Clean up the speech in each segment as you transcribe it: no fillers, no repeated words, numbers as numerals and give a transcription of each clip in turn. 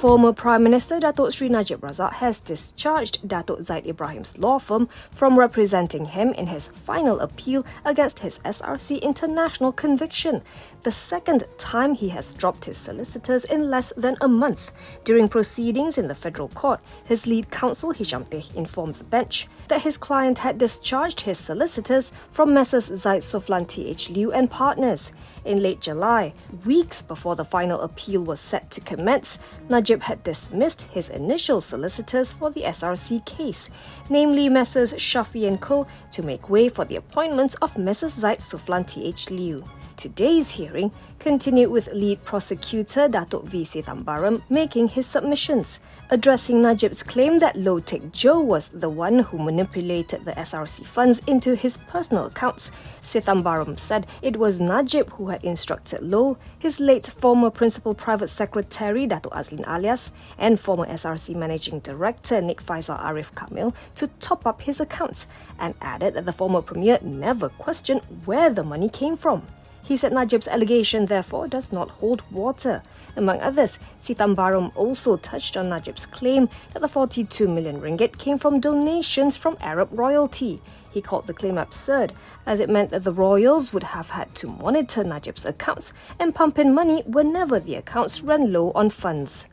Former Prime Minister Datuk Seri Najib Razak has discharged Datuk Zaid Ibrahim's law firm from representing him in his final appeal against his SRC International conviction, the second time he has dropped his solicitors in less than a month. During proceedings in the federal court, his lead counsel Hisham Teh informed the bench that his client had discharged his solicitors from Messrs Zaid Soflan Th Liu and Partners. In late July, weeks before the final appeal was set to commence, Najib had dismissed his initial solicitors for the SRC case, namely Messrs Shafi & Co, to make way for the appointments of Messrs Zaid Soflan Th Liu. Today's hearing continued with lead prosecutor Datuk V. Sithambaram making his submissions, addressing Najib's claim that Low Tech Joe was the one who manipulated the SRC funds into his personal accounts. Sithambaram said it was Najib who had instructed Low, his late former Principal Private Secretary Datuk Azlin Alias, and former SRC Managing Director Nik Faisal Arif Kamil to top up his accounts, and added that the former Premier never questioned where the money came from. He said Najib's allegation, therefore, does not hold water. Among others, Sithambaram also touched on Najib's claim that the 42 million ringgit came from donations from Arab royalty. He called the claim absurd, as it meant that the royals would have had to monitor Najib's accounts and pump in money whenever the accounts ran low on funds.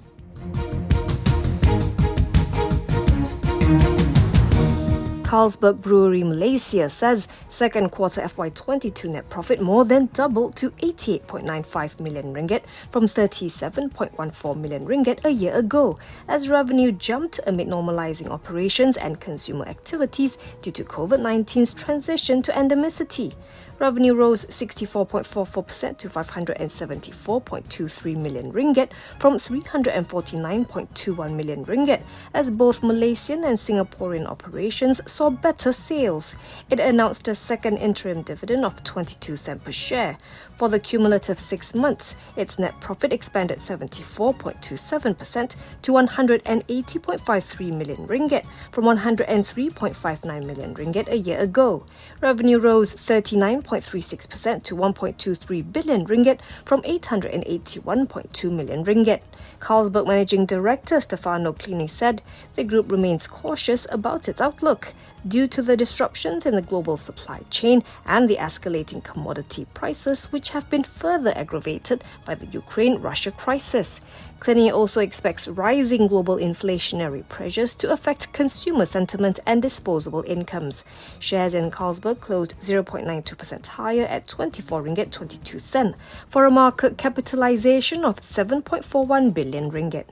Carlsberg Brewery Malaysia says second quarter FY22 net profit more than doubled to 88.95 million ringgit from 37.14 million ringgit a year ago, as revenue jumped amid normalising operations and consumer activities due to COVID-19's transition to endemicity. Revenue rose 64.44% to 574.23 million ringgit from 349.21 million ringgit, as both Malaysian and Singaporean operations saw better sales. It announced a second interim dividend of 22 cents per share. For the cumulative 6 months, its net profit expanded 74.27% to 180.53 million ringgit from 103.59 million ringgit a year ago. Revenue rose 39.36% to 1.23 billion ringgit from 881.2 million ringgit. Carlsberg Managing Director Stefano Clini said the group remains cautious about its outlook due to the disruptions in the global supply chain and the escalating commodity prices, which have been further aggravated by the Ukraine-Russia crisis. Clini also expects rising global inflationary pressures to affect consumer sentiment and disposable incomes. Shares in Carlsberg closed 0.92% higher at 24 ringgit 22 cent for a market capitalization of 7.41 billion ringgit.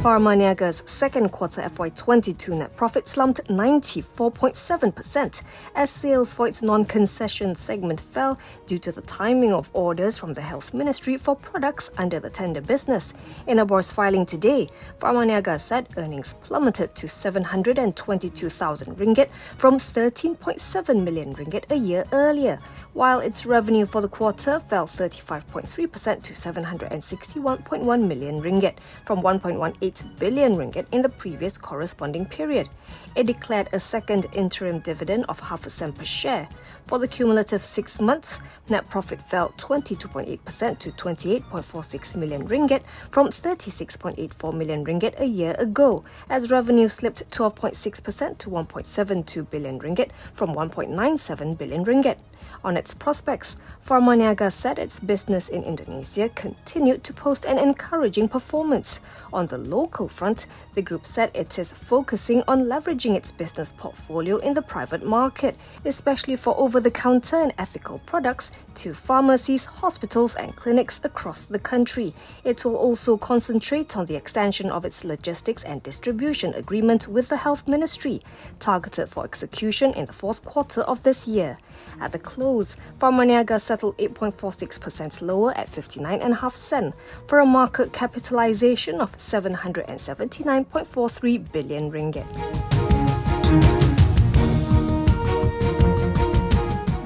PharmaNiagara's second quarter FY22 net profit slumped 94.7% as sales for its non-concession segment fell due to the timing of orders from the Health Ministry for products under the tender business. In a Bourse filing today, PharmaNiagara said earnings plummeted to 722,000 ringgit from 13.7 million ringgit a year earlier, while its revenue for the quarter fell 35.3% to 761.1 million ringgit from 1.18 billion ringgit in the previous corresponding period. It declared a second interim dividend of half a cent per share. For the cumulative 6 months, net profit fell 22.8% to 28.46 million ringgit from 36.84 million ringgit a year ago, as revenue slipped 12.6% to 1.72 billion ringgit from 1.97 billion ringgit. On its prospects, PharmaNiagara said its business in Indonesia continued to post an encouraging performance. On the local front, the group said it is focusing on leveraging its business portfolio in the private market, especially for over-the-counter and ethical products, to pharmacies, hospitals and clinics across the country. It will also concentrate on the extension of its logistics and distribution agreement with the Health Ministry, targeted for execution in the fourth quarter of this year. At the close, PharmaNiagara settled 8.46% lower at 59.5 cents for a market capitalization of 779.43 billion ringgit.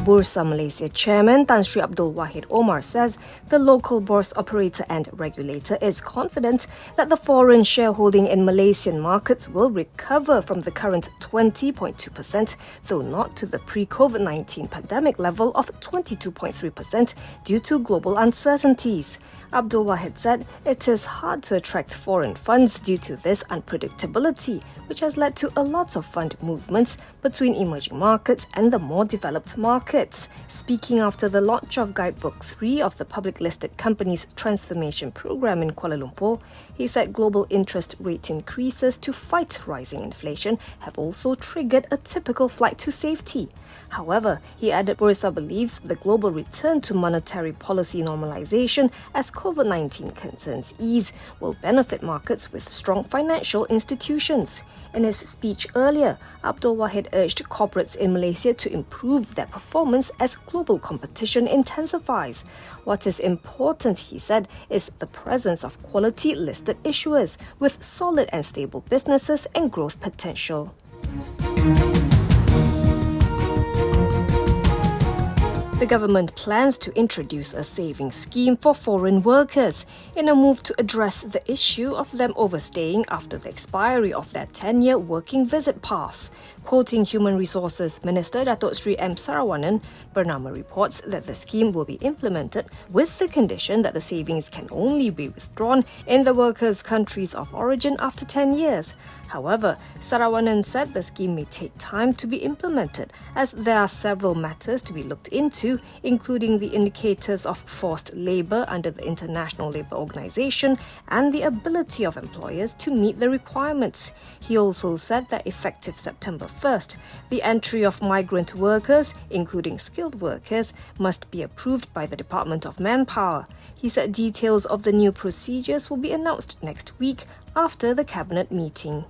Bursa Malaysia Chairman Tan Sri Abdul Wahid Omar says the local bourse operator and regulator is confident that the foreign shareholding in Malaysian markets will recover from the current 20.2%, though not to the pre-COVID-19 pandemic level of 22.3% due to global uncertainties. Abdul Wahid said it is hard to attract foreign funds due to this unpredictability, which has led to a lot of fund movements between emerging markets and the more developed markets. Speaking after the launch of Guidebook 3 of the Public Listed Companies Transformation Programme in Kuala Lumpur, he said global interest rate increases to fight rising inflation have also triggered a typical flight to safety. However, he added Bursa believes the global return to monetary policy normalisation as COVID-19 concerns ease will benefit markets with strong financial institutions. In his speech earlier, Abdul Wahid urged corporates in Malaysia to improve their performance as global competition intensifies. What is important, he said, is the presence of quality listed issuers with solid and stable businesses and growth potential. The government plans to introduce a savings scheme for foreign workers in a move to address the issue of them overstaying after the expiry of their 10-year working visit pass. Quoting Human Resources Minister Datuk Seri M. Sarawanan, Bernama reports that the scheme will be implemented with the condition that the savings can only be withdrawn in the workers' countries of origin after 10 years. However, Sarawanan said the scheme may take time to be implemented as there are several matters to be looked into, including the indicators of forced labour under the International Labour Organization and the ability of employers to meet the requirements. He also said that effective September 1st, the entry of migrant workers, including skilled workers, must be approved by the Department of Manpower. He said details of the new procedures will be announced next week after the cabinet meeting.